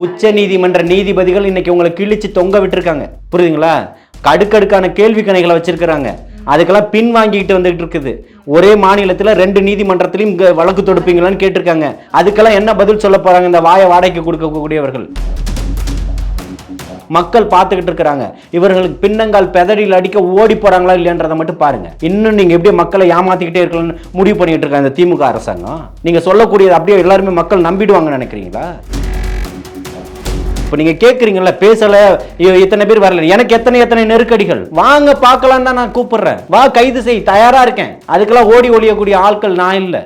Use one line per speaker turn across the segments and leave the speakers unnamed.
உச்ச நீதிமன்ற நீதிபதிகள் இன்னைக்கு உங்களை கிழிச்சு தொங்க விட்டுருக்காங்க. புரியுதுங்களா? அடுக்கடுக்கான கேள்வி கணைகளை வச்சிருக்கிறாங்க. அதுக்கெல்லாம் பின் வாங்கிட்டு வந்துட்டு இருக்குது. ஒரே மாநிலத்தில் 2 நீதிமன்றத்திலையும் வழக்கு தொடுப்பீங்களான்னு கேட்டிருக்காங்க. அதுக்கெல்லாம் என்ன பதில் சொல்ல போறாங்க இந்த வாயை வாடகைக்கு கொடுக்கக்கூடியவர்கள்? மக்கள் பார்த்துக்கிட்டு இருக்கிறாங்க. இவர்களுக்கு பின்னங்கால் பெதறியில் அடிக்க ஓடி போறாங்களா இல்லையன்றதை மட்டும் பாருங்க. இன்னும் நீங்க எப்படியே மக்களை ஏமாத்திக்கிட்டே இருக்கலாம்னு முடிவு பண்ணிட்டு இருக்காங்க இந்த திமுக அரசாங்கம். நீங்க சொல்லக்கூடியது அப்படியே எல்லாருமே மக்கள் நம்பிடுவாங்கன்னு நினைக்கிறீங்களா? இப்போ நீங்க கேட்குறீங்கல்ல, பேசல இத்தனை பேர் வரல, எனக்கு எத்தனை நெருக்கடிகள், வாங்க பார்க்கலாம் தான் நான் கூப்பிடுறேன். வா கைது செய், தயாரா இருக்கேன். அதுக்கெல்லாம் ஓடி ஒளியக்கூடிய ஆட்கள் நான் இல்லை.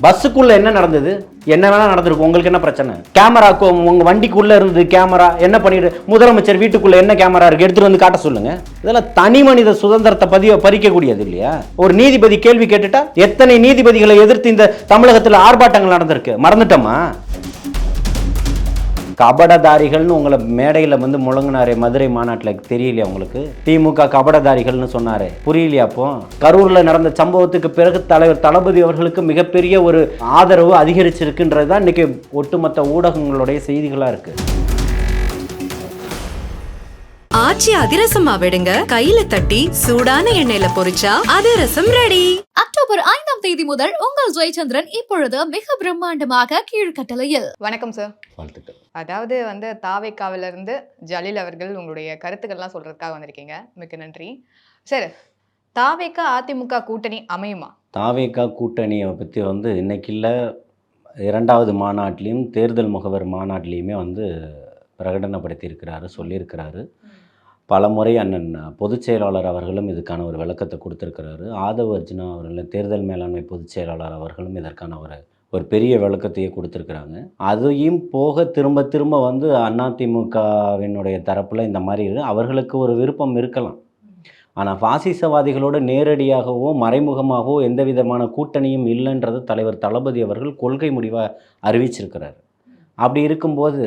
பஸ்ஸுக்குள்ள என்ன நடந்தது? என்ன வேணா நடந்திருக்கும். உங்களுக்கு என்ன பிரச்சனை? கேமரா உங்க வண்டிக்குள்ள இருந்தது கேமரா. என்ன பண்ணிட்டு முதலமைச்சர் வீட்டுக்குள்ள என்ன கேமரா இருக்கு எடுத்துட்டு வந்து காட்ட சொல்லுங்க. இதெல்லாம் தனி மனித சுதந்திரத்தை பறிக்கக்கூடியது இல்லையா? ஒரு நீதிபதி கேள்வி கேட்டுட்டா எத்தனை நீதிபதிகளை எதிர்த்து இந்த தமிழகத்தில் ஆர்ப்பாட்டங்கள் நடந்திருக்கு, மறந்துட்டோமா? கபடதாரிகள்னு உங்களை மேடையில் வந்து முழங்கினாரே மதுரை மாநாட்டில், தெரியலையா உங்களுக்கு? திமுக கபடதாரிகள்னு சொன்னாரே, புரியலையா? அப்போ கரூரில் நடந்த சம்பவத்துக்கு பிறகு தலைவர் தளபதி அவர்களுக்கு மிகப்பெரிய ஒரு ஆதரவு அதிகரிச்சிருக்குன்றது தான் இன்னைக்கு ஒட்டுமொத்த ஊடகங்களுடைய செய்திகளாக இருக்கு.
ஆச்சி அதிரசமா விடுங்க, கையில தட்டி சூடான எண்ணெயில பொரிச்சா அதிரசம் ரெடி.
அக்டோபர் 5ஆம் தேதி முதல் உங்கள் ஜெயச்சந்திரன் இப்பொழுது மிக பிரம்மாண்டமாக கீழ்கட்டளையில்.
வணக்கம் சார்.
வாழ்த்துக்கள்.
அதாவது தாவேக்காவில இருந்து ஜலீல் அவர்கள் உங்களுடைய கருத்துக்கள்லாம் சொல்றதுக்காக வந்திருக்கீங்க. மிக்க நன்றி சார். தாவேக்கா அதிமுக கூட்டணி அமையுமா?
தாவேக்கா கூட்டணியை பற்றி இன்னைக்கு இல்லை, 2வது மாநாட்டிலையும் தேர்தல் முகவர் மாநாட்டிலையுமே பிரகடனப்படுத்தியிருக்கிறாரு, சொல்லியிருக்கிறாரு. பல முறை அண்ணன் பொதுச் செயலாளர் அவர்களும் இதுக்கான ஒரு விளக்கத்தை கொடுத்துருக்கிறாரு. ஆதவ் அர்ஜுனா அவர்கள் தேர்தல் மேலாண்மை பொதுச் செயலாளர் அவர்களும் இதற்கான ஒரு பெரிய விளக்கத்தையே கொடுத்துருக்குறாங்க. அதையும் போக திரும்ப திரும்ப அதிமுகவினுடைய தரப்பில் இந்த மாதிரி அவர்களுக்கு ஒரு விருப்பம் இருக்கலாம். ஆனால் பாசிசவாதிகளோடு நேரடியாகவோ மறைமுகமாகவோ எந்த விதமான கூட்டணியும் இல்லைன்றது தலைவர் தளபதி அவர்கள் கொள்கை முடிவாக அறிவிச்சிருக்கிறார். அப்படி இருக்கும்போது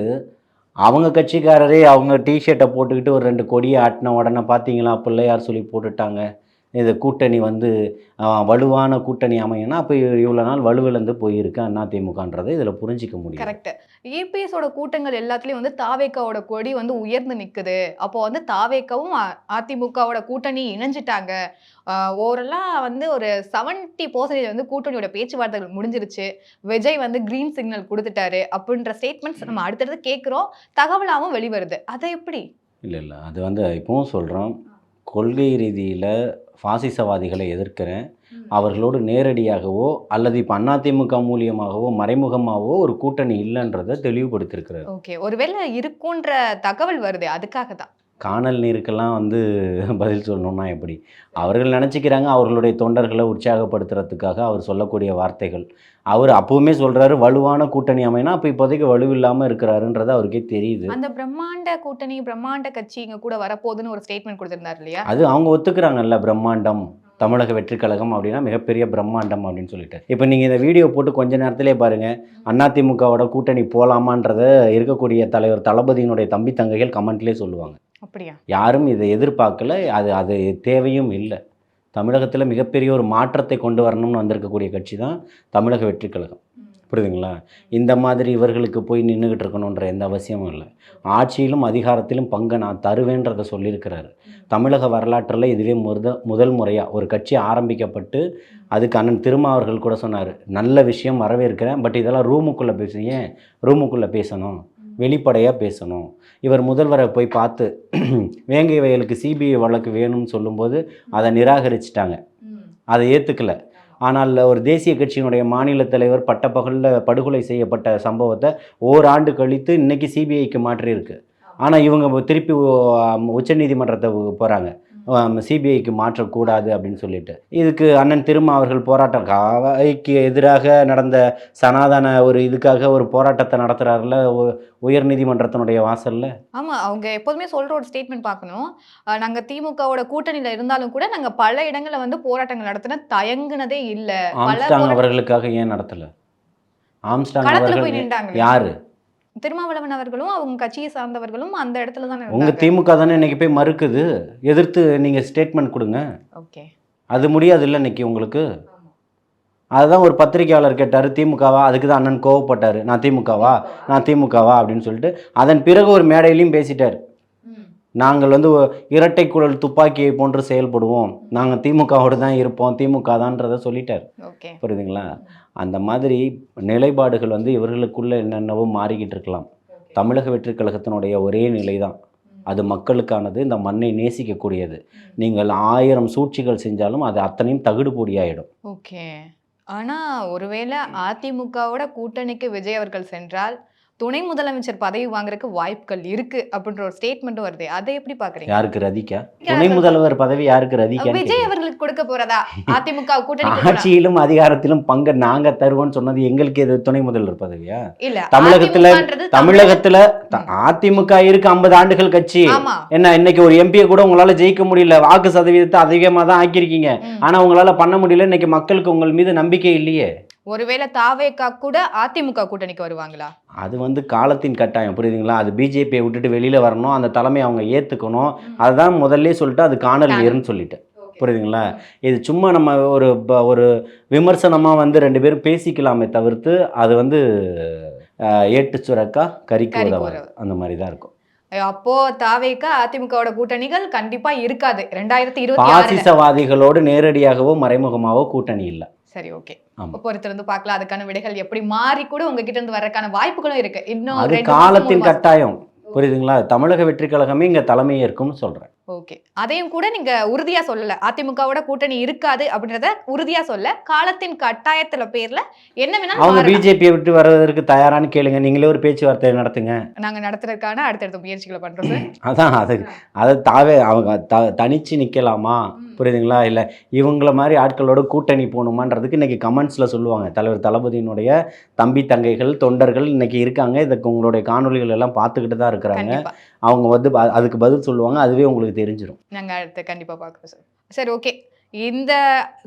அவங்க கட்சிக்காரரே அவங்க டிஷர்ட்டை போட்டுக்கிட்டு ஒரு 2 கொடியை ஆட்டின உடனே பார்த்தீங்களா பிள்ளையார் சொல்லி போட்டுட்டாங்க, இது கூட்டணி வலுவான கூட்டணி அமையனா அப்போ இவ்வளோ நாள் வலுவிழந்து போயிருக்கு அதிமுகன்றதை இதில் புரிஞ்சிக்க முடியும்.
கரெக்ட். இபிஎஸோட கூட்டங்கள் எல்லாத்துலேயும் தாவேக்காவோட கொடி உயர்ந்து நிற்குது. அப்போ தாவேக்காவும் அதிமுகவோட கூட்டணி இணைஞ்சிட்டாங்க. ஓவரலாக ஒரு 70% கூட்டணியோட பேச்சுவார்த்தைகள் முடிஞ்சிருச்சு. விஜய் கிரீன் சிக்னல் கொடுத்துட்டாரு அப்படின்ற ஸ்டேட்மெண்ட்ஸ் நம்ம அடுத்தடுத்து கேட்குறோம், தகவலாகவும் வெளிவருது. அதை எப்படி?
இல்லை அது இப்போவும் சொல்கிறோம், கொள்கை ரீதியில் பாசிசவாதிகளை எதிர்க்கிறேன். அவர்களோடு நேரடியாகவோ அல்லது இப்போ அதிமுக மூலியமாகவோ மறைமுகமாகவோ ஒரு கூட்டணி இல்லைன்றதை தெளிவுபடுத்தியிருக்கிறார்.
ஓகே, ஒருவேளை இருக்குன்ற தகவல் வருது, அதுக்காக தான்.
காணல் நீருக்கெல்லாம் பதில் சொல்லணும்னா எப்படி? அவர்கள் நினச்சிக்கிறாங்க அவர்களுடைய தொண்டர்களை உற்சாகப்படுத்துறதுக்காக அவர் சொல்லக்கூடிய வார்த்தைகள். அவர் அப்பவுமே சொல்கிறாரு வலுவான கூட்டணி அமைனா, அப்போ இப்போதைக்கு வலுவில்லாமல் இருக்கிறாருன்றது அவருக்கே தெரியுது.
அந்த பிரம்மாண்ட கூட்டணி பிரம்மாண்ட கட்சி இங்கே கூட வரப்போகுதுன்னு ஒரு ஸ்டேட்மெண்ட் கொடுத்துருந்தாரு இல்லையா?
அது அவங்க ஒத்துக்கிறாங்கல்ல, பிரம்மாண்டம் தமிழக வெற்றி கழகம் அப்படின்னா மிகப்பெரிய பிரம்மாண்டம் அப்படின்னு சொல்லிட்டு. இப்போ நீங்கள் இந்த வீடியோ போட்டு கொஞ்ச நேரத்திலே பாருங்கள், அதிமுகவோட கூட்டணி போகலாமான்றதை இருக்கக்கூடிய தலைவர் தளபதியினுடைய தம்பி தங்கைகள் கமெண்ட்லேயே சொல்லுவாங்க.
அப்படியா?
யாரும் இதை எதிர்பார்க்கல, அது தேவையும் இல்லை. தமிழகத்தில் மிகப்பெரிய ஒரு மாற்றத்தை கொண்டு வரணும்னு வந்திருக்கக்கூடிய கட்சி தான் தமிழக வெற்றி கழகம். புரியுதுங்களா? இந்த மாதிரி இவர்களுக்கு போய் நின்றுக்கிட்டு இருக்கணுன்ற எந்த அவசியமும் இல்லை. ஆட்சியிலும் அதிகாரத்திலும் பங்கு நான் தருவேன்றதை சொல்லியிருக்கிறாரு. தமிழக வரலாற்றில் இதுவே முதல் முறையாக ஒரு கட்சி ஆரம்பிக்கப்பட்டு அதுக்கு அண்ணன் திருமாவர்கள் கூட சொன்னார், நல்ல விஷயம் வரவேற்கிறேன், பட் இதெல்லாம் ரூமுக்குள்ளே பேசுங்க, ஏன் ரூமுக்குள்ளே பேசணும், வெளிப்படையாக பேசணும். இவர் முதல்வரை போய் பார்த்து வேங்கை வயலுக்கு சிபிஐ வழக்கு வேணும்னு சொல்லும்போது அதை நிராகரிச்சிட்டாங்க, அதை ஏற்றுக்கலை. ஆனால் ஒரு தேசிய கட்சியினுடைய மாநில தலைவர் பட்டப்பகலில் படுகொலை செய்யப்பட்ட சம்பவத்தை ஓராண்டு கழித்து இன்றைக்கி சிபிஐக்கு மாற்றியிருக்கு. ஆனால் இவங்க திருப்பி உச்சநீதிமன்றத்தை போகிறாங்க, சிபிஐக்கு மாற்றக்கூடாது அப்படின்னு சொல்லிட்டு. இதுக்கு அண்ணன் திருமா அவர்கள் போராட்டம் காவைக்கு எதிராக நடந்த சனாதன இதுக்காக ஒரு போராட்டத்தை நடத்துகிறாருல உயர் நீதிமன்றத்தினுடைய வாசல்ல.
ஆமாம், அவங்க எப்போதுமே சொல்கிற ஒரு ஸ்டேட்மெண்ட் பார்க்கணும், நாங்கள் திமுகவோட கூட்டணியில் இருந்தாலும் கூட நாங்கள் பல இடங்களில் போராட்டங்கள் நடத்தின தயங்குனதே இல்லை.
ஆம்ஸ்டாங் அவர்களுக்காக ஏன் நடத்தலை? ஆம்ஸ்டாங் அவர்கள் யாரு?
திருமாவளவன் அவர்களும் அவங்க கட்சியை சார்ந்தவர்களும் அந்த இடத்துல தானே.
உங்க திமுக தானே இன்னைக்கு போய் மறுக்குது, எதிர்த்து நீங்க ஸ்டேட்மெண்ட் கொடுங்க.
ஓகே,
அது முடியாது இல்லை இன்னைக்கு உங்களுக்கு. அதுதான் ஒரு பத்திரிகையாளர் கேட்டார், திமுகவா? அதுக்கு தான் அண்ணன் கோவப்பட்டார், நான் திமுகவா அப்படின்னு சொல்லிட்டு. அதன் பிறகு ஒரு மேடையிலையும் பேசிட்டார், நாங்கள் வந்து இரட்டை குழல் துப்பாக்கியை போன்று செயல்படுவோம், நாங்கள் திமுகவோடு தான் இருப்போம், திமுக தான்றதை சொல்லிட்டார். புரியுதுங்களா? அந்த மாதிரி நிலைப்பாடுகள் வந்து இவர்களுக்குள்ள என்னென்னவோ மாறிக்கிட்டு இருக்கலாம். தமிழக வெற்றி கழகத்தினுடைய ஒரே நிலை தான், அது மக்களுக்கானது, இந்த மண்ணை நேசிக்கக்கூடியது. நீங்கள் 1000 சூழ்ச்சிகள் செஞ்சாலும் அது அத்தனையும் தகுடுபொடியாயிடும்.
ஓகே. ஆனா ஒருவேளை அதிமுகவோட கூட்டணிக்கு விஜய் அவர்கள் சென்றால் துணை முதலமைச்சர் பதவி வாங்குறதுக்கு வாய்ப்புகள் இருக்கு அப்படின்ற ஒரு ஸ்டேட்மெண்ட்டும் வருது. அதை எப்படி பாக்குறீங்க?
யாருக்கு ரதிக்கா? துணை முதல்வர் பதவி யாருக்கு ரதிக்கா?
விஜய் அவர்களுக்கு கொடுக்க போறதா? அதிமுக கூட்டணி
ஆட்சியிலும் அதிகாரத்திலும் பங்கு நாங்க தருவோம்னு சொன்னது எங்களுக்கு எது துணை முதல்வர் பதவியா?
இல்ல,
தமிழகத்துல அதிமுக இருக்கு 50 ஆண்டுகள் கட்சி. என்ன இன்னைக்கு ஒரு எம்பியை கூட உங்களால ஜெயிக்க முடியல, வாக்கு சதவீதத்தை அதிகமா தான் ஆக்கியிருக்கீங்க, ஆனா உங்களால பண்ண முடியல. இன்னைக்கு மக்களுக்கு உங்கள் மீது நம்பிக்கை இல்லையே.
ஒருவேளை தாவேகா கூட அதிமுக கூட்டணிக்கு வருவாங்களா? அது
வந்து காலத்தின் கட்டாயம், புரியுதுங்களா? அது பிஜேபியை விட்டுட்டு வெளியில வரணும், அந்த தலைமை அவங்க ஏத்துக்கணும். அதுதான் முதல்ல சொல்லிட்டு அது காணல் ஏறுன்னு சொல்லிட்டு, புரியுதுங்களா? இது சும்மா நம்ம ஒரு விமர்சனமா வந்து 2 பேரும் பேசிக்கலாமே தவிர்த்து அது வந்து ஏட்டு சுரக்கா கறிக்கு உதவாது, அந்த மாதிரி தான் இருக்கும்.
அப்போ தாவேகா அதிமுகவோட கூட்டணிகள் கண்டிப்பா இருக்காது 2026.
பாசிசவாதிகளோடு நேரடியாகவோ மறைமுகமாவோ கூட்டணி இல்லை.
சரி, ஓகே. பொறுத்திருந்து பார்க்கலாம், அதுக்கான விடைகள் எப்படி மாறி கூட உங்ககிட்ட இருந்து வரக்கான வாய்ப்புகளும் இருக்கு. இன்னும்
அது காலத்தின் கட்டாயம், புரியுதுங்களா? தமிழக வெற்றி கழகமே இங்க தலைமை ஏற்கும்னு சொல்றேன்.
ஓகே, அதையும் கூட நீங்க உறுதியா சொல்லல, அதிமுகவோட கூட்டணி இருக்காது அப்படின்றத உறுதியா சொல்ல, காலத்தின் கட்டாயத்துல பேர்ல என்ன வேணா
அவங்க பிஜேபியை விட்டு வருவதற்கு தயாரான்னு கேளுங்க, நீங்களே ஒரு பேச்சுவார்த்தை நடத்துங்க.
நாங்க நடத்துறதுக்கான அடுத்தடுத்த முயற்சிகளை பண்றோம் சார்.
அதான் அதை தாவே அவங்க தனிச்சு நிக்கலாமா, புரியுதுங்களா? இல்ல இவங்கள மாதிரி ஆட்களோட கூட்டணி போகணுமான்றதுக்கு இன்னைக்கு கமெண்ட்ஸ்ல சொல்லுவாங்க. தலைவர் தளபதியினுடைய தம்பி தங்கைகள் தொண்டர்கள் இன்னைக்கு இருக்காங்க, இதுக்கு உங்களுடைய காணொலிகள் எல்லாம் பார்த்துக்கிட்டு தான் இருக்கிறாங்க. அவங்க வந்து அதுக்கு பதில் சொல்லுவாங்க, அதுவே உங்களுக்கு தெரிஞ்சிடும்.
நாங்க அடுத்து கண்டிப்பா பார்க்குறோம் சார். சரி, ஓகே. இந்த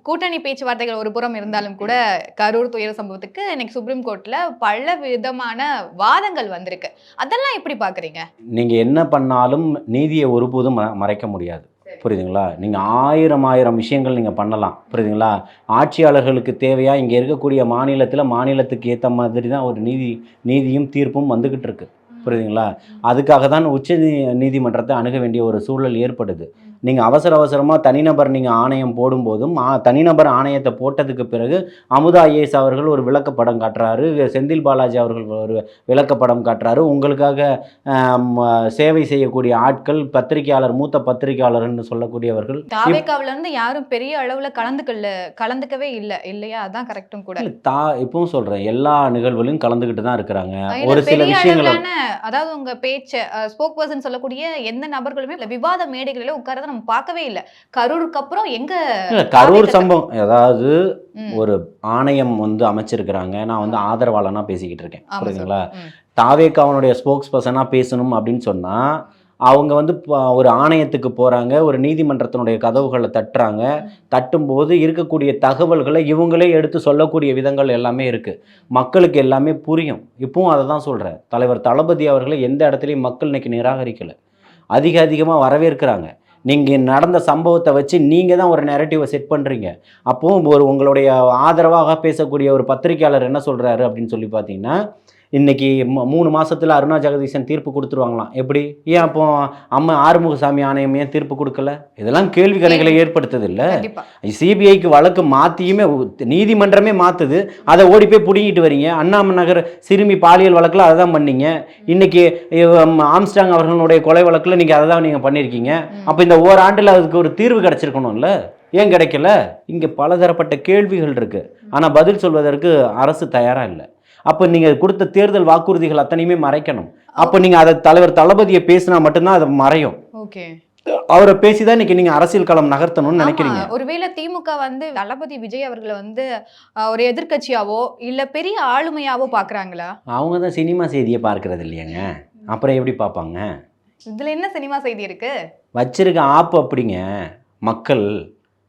கூட்டணி பேச்சுவார்த்தைகள் ஒரு புறம் இருந்தாலும் கூட கரூர் துயர சம்பவத்துக்கு இன்னைக்கு சுப்ரீம் கோர்ட்ல பல விதமான வாதங்கள் வந்திருக்கு. அதெல்லாம் எப்படி பாக்குறீங்க?
நீங்க என்ன பண்ணாலும் நீதியை ஒருபோதும் மறைக்க முடியாது, புரியுதுங்களா? நீங்கள் 1000 விஷயங்கள் நீங்கள் பண்ணலாம், புரியுதுங்களா? ஆட்சியாளர்களுக்கு தேவையா இங்கே இருக்கக்கூடிய மாநிலத்துக்கு ஏற்ற மாதிரி தான் ஒரு நீதியும் தீர்ப்பும் வந்துக்கிட்டு இருக்கு, புரியுதுங்களா? அதுக்காக தான் உச்ச நீதிமன்றத்தை அணுக வேண்டிய ஒரு சூழல் ஏற்படுது. நீங்கள் அவசரமாக தனிநபர் நீங்கள் ஆணையம் போடும்போதும் தனிநபர் ஆணையத்தை போட்டதுக்கு பிறகு அமுதா ஐஏஎஸ் அவர்கள் ஒரு விளக்கப்படம் காட்டுறாரு, செந்தில் பாலாஜி அவர்கள் ஒரு விளக்கப்படம் காட்டுறாரு. உங்களுக்காக சேவை செய்யக்கூடிய ஆட்கள் மூத்த பத்திரிகையாளர்னு சொல்லக்கூடியவர்கள்
தாவேகாவுல இருந்து யாரும் பெரிய அளவுல கலந்துக்கவே இல்லையா? அதான் கரெக்டும் கூட.
இப்பவும் சொல்றேன், எல்லா நிகழ்வுகளும் கலந்துக்கிட்டு தான் இருக்கிறாங்க. ஒரு சில விஷயங்கள்,
அதாவது உங்க பேச்சு ஸ்போக் பர்சன் சொல்லக்கூடிய எந்த நபர்களுமே விவாத மேடைகளில உட்கார நம்ம பார்க்கவே இல்லை. கரூருக்கு அப்புறம்
கரூர் சம்பவம், அதாவது ஒரு ஆணையம் வந்து அமைச்சிருக்கிறாங்க, நான் வந்து ஆதரவாளனா பேசிக்கிட்டு இருக்கேன், புரியுதுங்களா? தாவேகாவுடைய ஸ்போக்ஸ் பர்சனா பேசணும் அப்படின்னு சொன்னா அவங்க வந்து ஒரு ஆணையத்துக்கு போறாங்க, ஒரு நீதிமன்றத்தினுடைய கதவுகளை தட்டுறாங்க. தட்டும்போது இருக்கக்கூடிய தகவல்களை இவங்களே எடுத்து சொல்லக்கூடிய விதங்கள் எல்லாமே இருக்கு, மக்களுக்கு எல்லாமே புரியும். இப்பவும் அதை தான் சொல்றேன், தலைவர் தளபதி அவர்களை எந்த இடத்துலையும் மக்கள் இன்னைக்கு நிராகரிக்கல, அதிகமாக வரவேற்கிறாங்க. நீங்கள் நடந்த சம்பவத்தை வச்சு நீங்கள் தான் ஒரு நெரட்டிவை செட் பண்ணுறீங்க. அப்போது உங்களுடைய ஆதரவாக பேசக்கூடிய ஒரு பத்திரிகையாளர் என்ன சொல்கிறாரு அப்படின்னு சொல்லி பார்த்தீங்கன்னா, இன்றைக்கி 3 மாதத்தில் அருணா ஜெகதீசன் தீர்ப்பு கொடுத்துருவாங்களாம். எப்படி? ஏன் அப்போ அம்மா ஆறுமுகசாமி ஆணையம் ஏன் தீர்ப்பு கொடுக்கல? இதெல்லாம் கேள்வி கணைகளை ஏற்படுத்துது இல்லை? சிபிஐக்கு வழக்கு மாற்றியுமே நீதிமன்றமே மாற்றுது, அதை ஓடி போய் பிடிங்கிட்டு வரீங்க. அண்ணாமலை நகர் சிறுமி பாலியல் வழக்கில் அதை தான் பண்ணீங்க. இன்றைக்கி ஆம்ஸ்டாங் அவர்களுடைய கொலை வழக்கில் நீங்கள் அதை தான் நீங்கள் பண்ணியிருக்கீங்க. அப்போ இந்த ஓராண்டில் அதுக்கு ஒரு தீர்வு கிடச்சிருக்கணும்ல, ஏன் கிடைக்கல? இங்கே பலதரப்பட்ட கேள்விகள் இருக்குது, ஆனால் பதில் சொல்வதற்கு அரசு தயாராக இல்லை. அப்போ நீங்கள் கொடுத்த தேர்தல் வாக்குறுதிகள் அத்தனையுமே மறைக்கணும். அப்போ நீங்கள் அதை தலைவர் தளபதியை பேசினா மட்டும்தான் அதை மறையும்.
ஓகே,
அவரை பேசிதான் இன்னைக்கு நீங்க அரசியல் களம் நகர்த்தணும்னு நினைக்கிறீங்க.
ஒருவேளை திமுக வந்து தளபதி விஜய் அவர்களை வந்து ஒரு எதிர்கட்சியாவோ இல்ல பெரிய ஆளுமையாவோ பாக்குறாங்களா?
அவங்க தான் சினிமா செய்தியை பார்க்கறது இல்லையாங்க, அப்புறம் எப்படி பார்ப்பாங்க?
இதுல என்ன சினிமா செய்தி இருக்கு?
வச்சிருக்க ஆப்பு அப்படிங்க மக்கள்,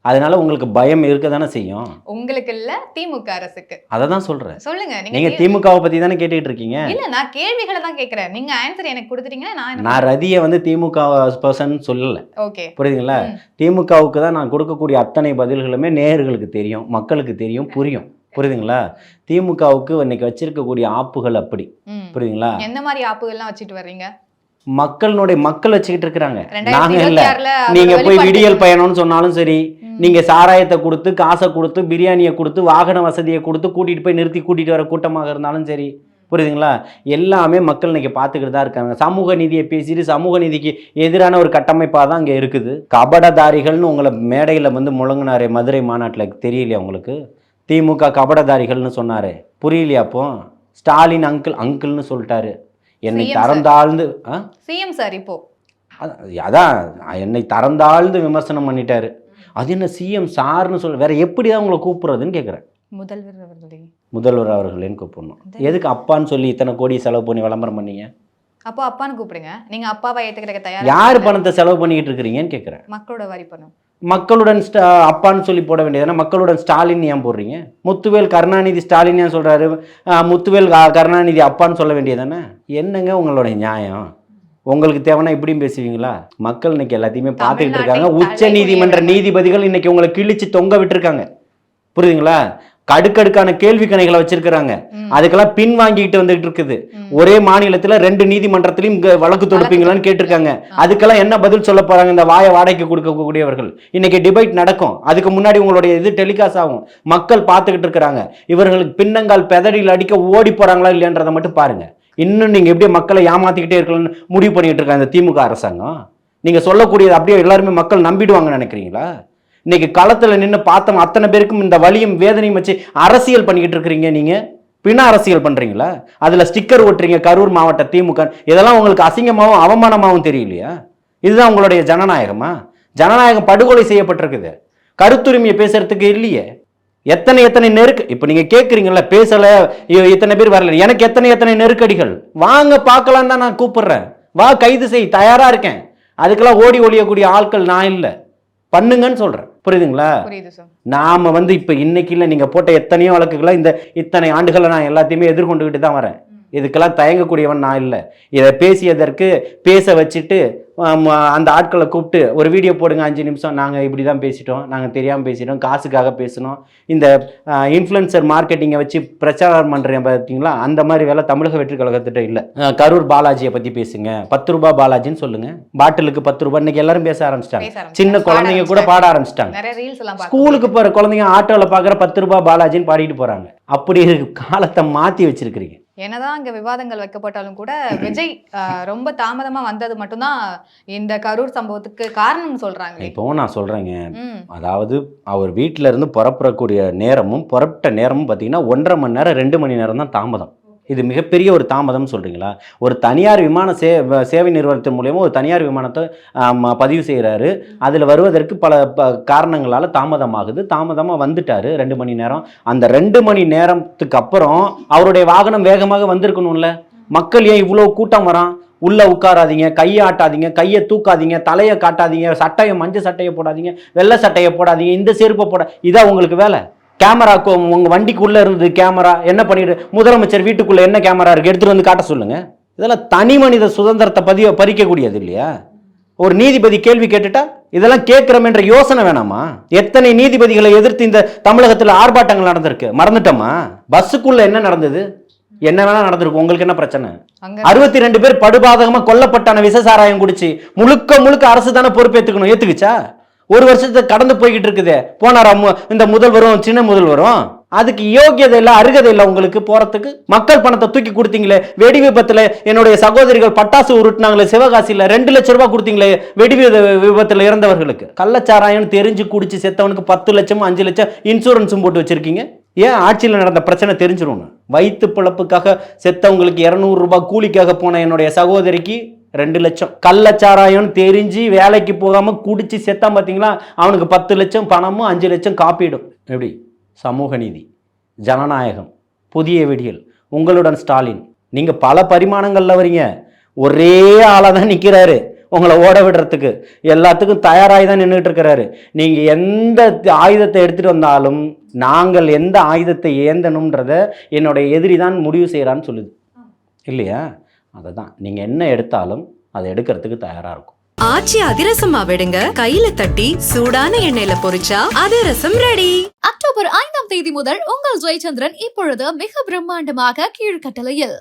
அதனால உங்களுக்கு பயம் இருக்க தானே செய்யும்.
உங்களுக்கு இல்ல, திமுக அரசுக்கு.
அதை தான் சொல்றேன்.
சொல்லுங்க,
நீங்க திமுகவை பத்தி தானே கேட்டுக்கிட்டு இருக்கீங்க.
இல்ல, நான் கேள்விகளை தான் கேட்கிறேன், நீங்க ஆன்சர் எனக்கு கொடுத்துட்டீங்கன்னா
நான் ரதியை வந்து திமுக பர்சன் சொல்லல.
ஓகே,
புரியுதுங்களா? திமுகவுக்கு தான் நான் கொடுக்கக்கூடிய அத்தனை பதில்களுமே நேயர்களுக்கு தெரியும், மக்களுக்கு தெரியும், புரியும், புரியுதுங்களா? திமுகவுக்கு இன்னைக்கு வச்சிருக்கக்கூடிய ஆப்புகள் அப்படி, புரியுதுங்களா?
என்ன மாதிரி ஆப்புகள்லாம் வச்சுட்டு வர்றீங்க?
மக்கள் வச்சுக்கிட்டு இருக்கிறாங்க. நாங்க இல்ல.
2026ல
நீங்க
அதோட
போய்
வெளிப்பாடு
விடியல் பயணம்னு சொன்னாலும் சரி, நீங்க சாராயத்தை கொடுத்து, காசை கொடுத்து, பிரியாணியை கொடுத்து, வாகன வசதியை கொடுத்து கூட்டிட்டு போய் நிறுத்தி கூட்டிட்டு வர கூட்டமாக இருந்தாலும் சரி, புரியுதுங்களா? எல்லாமே மக்கள் இன்னைக்கு பார்த்துக்கிட்டு தான் இருக்காங்க. சமூக நீதியை பேசிட்டு சமூக நீதிக்கு எதிரான ஒரு கட்டமைப்பாக தான் இங்கே இருக்குது. கபடதாரிகள்னு உங்களை மேடையில் வந்து முழங்கினாரே மதுரை மாநாட்டில், தெரியலையா உங்களுக்கு? திமுக கபடதாரிகள்னு சொன்னாரு, புரியலையா? அப்போ ஸ்டாலின் அங்கிள்னு சொல்லிட்டாரு. என்னை
CM
தரந்தாழ்ந்து
சிஎம் சார் இப்போ
அதான் என்னை தரந்தாழ்ந்து விமர்சனம் பண்ணிட்டாரு. அது என்ன சிஎம் சார்னு சொல்ல, வேற எப்படி தான் உங்களை கூப்பிடுறதுன்னு கேட்குறேன்.
முதல்வர் அவர்களே,
முதல்வர் அவர்களேன்னு கூப்பிடணும். எதுக்கு அப்பான்னு சொல்லி இத்தனை கோடி செலவு பண்ணி விளம்பரம் பண்ணீங்க?
அப்போ அப்பான்னு கூப்பிடுங்க. நீங்க அப்பாவை ஏத்துக்கிறதுக்கு தயாரா?
யார் பணத்தை செலவு பண்ணிக்கிட்டு இருக்கிறீங்கன்னு கேட்குறேன்.
மக்களோட வரி பணம்.
மக்களுடன் அப்பான்னு சொல்லி போட வேண்டியதுனா மக்களுடன் ஸ்டாலின் ஏன் போடுறீங்க? முத்துவேல் கருணாநிதி ஸ்டாலின் ஏன் சொல்றாரு? முத்துவேல் கருணாநிதி அப்பான்னு சொல்ல வேண்டியதானே? என்னங்க உங்களுடைய நியாயம்? உங்களுக்கு தேவைன்னா இப்படியும் பேசுவீங்களா? மக்கள் இன்னைக்கு எல்லாத்தையுமே பார்த்துக்கிட்டு இருக்காங்க. உச்ச நீதிமன்ற நீதிபதிகள் இன்னைக்கு உங்களை கிழிச்சு தொங்க விட்டுருக்காங்க, புரியுதுங்களா? கடுக்கடுக்கான கேள்வி கணைகளை வச்சிருக்கிறாங்க. அதுக்கெல்லாம் பின் வாங்கிட்டு வந்துட்டு இருக்குது. ஒரே மாநிலத்துல 2 நீதிமன்றத்திலும் வழக்கு தொடுப்பீங்களான்னு கேட்டிருக்காங்க. அதுக்கெல்லாம் என்ன பதில் சொல்ல போறாங்க இந்த வாயை வாடகைக்கு கொடுக்கக்கூடியவர்கள்? இன்னைக்கு டிபேட் நடக்கும். அதுக்கு முன்னாடி உங்களுடைய இது டெலிகாஸ்ட் ஆகும். மக்கள் பார்த்துக்கிட்டு இருக்கிறாங்க. இவர்களுக்கு பின்னங்கால் பெதடியில் அடிக்க ஓடி போறாங்களா இல்லையன்றதை மட்டும் பாருங்க. இன்னும் நீங்க எப்படி மக்களை ஏமாத்திக்கிட்டே இருக்கலாம்னு முடிவு பண்ணிட்டு இருக்காங்க இந்த திமுக அரசாங்கம். நீங்க சொல்லக்கூடியது அப்படியே எல்லாருமே மக்கள் நம்பிடுவாங்கன்னு நினைக்கிறீங்களா? இன்னைக்கு களத்துல நின்று பார்த்தோம் அத்தனை பேருக்கும் இந்த வலியும் வேதனையும் வச்சு அரசியல் பண்ணிக்கிட்டு இருக்கிறீங்க. நீங்க பின்ன அரசியல் பண்றீங்களா? அதுல ஸ்டிக்கர் ஒட்டுறீங்க கரூர் மாவட்ட திமுக. இதெல்லாம் உங்களுக்கு அசிங்கமாகவும் அவமானமாகவும் தெரியலையா? இதுதான் உங்களுடைய ஜனநாயகமா? ஜனநாயகம் படுகொலை செய்யப்பட்டிருக்குது. கருத்துரிமையை பேசுறதுக்கு இல்லையே. எத்தனை இப்ப நீங்க கேட்குறீங்கல்ல, பேசல இத்தனை பேர் வரல, எனக்கு எத்தனை நெருக்கடிகள். வாங்க பார்க்கலாம் தான் நான் கூப்பிடுறேன். வா கைது செய், தயாரா இருக்கேன். அதுக்கெல்லாம் ஓடி ஒழியக்கூடிய ஆட்கள் நான் இல்லை, பண்ணுங்கன்னு சொல்றேன். புரியுதுங்களா? நாம வந்து இப்ப இன்னைக்கு இல்லை, நீங்க போட்ட எத்தனையோ வழக்குகளை இத்தனை ஆண்டுகளை நான் எல்லாத்தையுமே எதிர்கொண்டுகிட்டு தான் வரேன். இதுக்கெல்லாம் தயங்கக்கூடியவன் நான் இல்லை. இதை பேசியதற்கு பேச வச்சுட்டு அந்த ஆட்களை கூப்பிட்டு ஒரு வீடியோ போடுங்க 5 நிமிஷம், நாங்கள் இப்படி தான் பேசிட்டோம், நாங்கள் தெரியாமல் பேசிட்டோம், காசுக்காக பேசணும், இந்த இன்ஃப்ளூயன்சர் மார்க்கெட்டிங்கை வச்சு பிரச்சாரம் பண்ணுறேன் பார்த்தீங்களா, அந்த மாதிரி வேலை தமிழக வெற்றி கழகத்திட்ட இல்லை. கரூர் பாலாஜியை பற்றி பேசுங்க, 10 ரூபாய் பாலாஜின்னு சொல்லுங்க, பாட்டிலுக்கு 10 ரூபாய். இன்னைக்கு எல்லாரும் பேச ஆரம்பிச்சிட்டாங்க. சின்ன குழந்தைங்க கூட பாட ஆரம்பிச்சிட்டாங்க. ஸ்கூலுக்கு போகிற குழந்தைங்க ஆட்டோவில் பார்க்குற 10 ரூபாய் பாலாஜின்னு பாடிட்டு போகிறாங்க. அப்படி காலத்தை மாற்றி வச்சிருக்கிறீங்க.
என்னதான் அங்க விவாதங்கள் வைக்கப்பட்டாலும் கூட விஜய் ரொம்ப தாமதமா வந்தது மட்டும்தான் இந்த கரூர் சம்பவத்துக்கு காரணம் சொல்றாங்க.
இப்போ நான் சொல்றேங்க, அதாவது அவர் வீட்டில இருந்து புறப்படக்கூடிய நேரமும் புறப்பட்ட நேரமும் பார்த்தீங்கன்னா 1.5 மணி நேரம் 2 மணி நேரம் தான் தாமதம். இது மிகப்பெரிய ஒரு தாமதம் சொல்றீங்களா? ஒரு தனியார் விமான சேவை நிறுவனத்தின் மூலமா ஒரு தனியார் விமானத்தை பதிவு செய்கிறாரு. அதில் வருவதற்கு பல காரணங்களால் தாமதமாகுது. தாமதமாக வந்துட்டாரு 2 மணி நேரம். அந்த 2 மணி நேரத்துக்கு அப்புறம் அவருடைய வாகனம் வேகமாக வந்திருக்கணும்ல. மக்கள் ஏன் இவ்வளோ கூட்டம் வரான்? உள்ள உட்காராதீங்க, கையை ஆட்டாதீங்க, கையை தூக்காதீங்க, தலையை காட்டாதீங்க, சட்டையை மஞ்சள் சட்டையை போடாதீங்க, வெள்ளை சட்டையை போடாதீங்க, இந்த செருப்பை போட, இதான் உங்களுக்கு வேலை? கேமராக்கு உங்க வண்டிக்குள்ள இருந்து கேமரா என்ன பண்ணிட்டு, முதலமைச்சர் வீட்டுக்குள்ள என்ன கேமரா இருக்கு எடுத்துட்டு வந்து காட்ட சொல்லுங்க. இதெல்லாம் தனி மனித சுதந்திரத்தை பறிக்கக்கூடியது இல்லையா? ஒரு நீதிபதி கேள்வி கேட்டுட்டா இதெல்லாம் கேட்கிறோம் என்ற யோசனை வேணாமா? எத்தனை நீதிபதிகளை எதிர்த்து இந்த தமிழகத்தில் ஆர்ப்பாட்டங்கள் நடந்திருக்கு, மறந்துட்டோமா? பஸ்ஸுக்குள்ள என்ன நடந்தது? என்ன வேணா நடந்திருக்கும். உங்களுக்கு என்ன பிரச்சனை? 62 பேர் படுபாதகமா கொல்லப்பட்டான விசசாராயம் குடிச்சு முழுக்க அரசு தானே பொறுப்பேற்றுக்கணும். ஏத்துக்குச்சா? 1 வருஷத்தை கடந்து போய்கிட்டு இருக்குது. போனாரா இந்த முதல்வரும் சின்ன முதல்வரும்? அதுக்கு யோகியதை இல்லை, அருகதை இல்லை உங்களுக்கு போறதுக்கு. மக்கள் பணத்தை தூக்கி கொடுத்தீங்களே. வெடி விபத்துல என்னுடைய சகோதரிகள் பட்டாசு உருட்டினாங்களே சிவகாசியில், 2 லட்சம் ரூபாய் கொடுத்தீங்களே வெடி விபத்துல இறந்தவர்களுக்கு. கள்ளச்சாராயம் தெரிஞ்சு குடிச்சு செத்தவனுக்கு 10 லட்சம் 5 லட்சம் இன்சூரன்ஸும் போட்டு வச்சிருக்கீங்க. ஏன்? ஆட்சியில் நடந்த பிரச்சனை தெரிஞ்சிடும். வயிற்று பிழப்புக்காக செத்தவங்களுக்கு 200 ரூபாய் கூலிக்காக போன என்னுடைய சகோதரிக்கு 2 லட்சம். கள்ளச்சாராயம் தெரிஞ்சு வேலைக்கு போகாம குடிச்சு செத்தான் பார்த்தீங்களா, அவனுக்கு 10 லட்சம் பணமும் 5 லட்சம் காப்பீடும். எப்படி? சமூக நீதி, ஜனநாயகம், புதிய விடியல், உங்களுடன் ஸ்டாலின். நீங்க பல பரிமாணங்கள்ல வரீங்க. ஒரே ஆளா தான் நிற்கிறாரு உங்களை ஓட விடுறதுக்கு. எல்லாத்துக்கும் தயாராகி தான் நின்றுட்டு இருக்கிறாரு. நீங்க எந்த ஆயுதத்தை எடுத்துட்டு வந்தாலும் நாங்கள் எந்த ஆயுதத்தை ஏந்தணும்ன்றத என்னுடைய எதிரி தான் முடிவு செய்யறான்னு சொல்லுது இல்லையா? அதை தான் நீங்கள் என்ன எடுத்தாலும் அதை எடுக்கிறதுக்கு தயாராக இருக்கும்.
ஆச்சி அதிரசமா விடுங்க, கையில தட்டி சூடான எண்ணெயில பொரிச்சா அதிரசம் ரெடி.
அக்டோபர் 5 முதல் உங்கள் ஜெயச்சந்திரன் இப்பொழுது மிக பிரம்மாண்டமாக கீழ்கட்டளையில்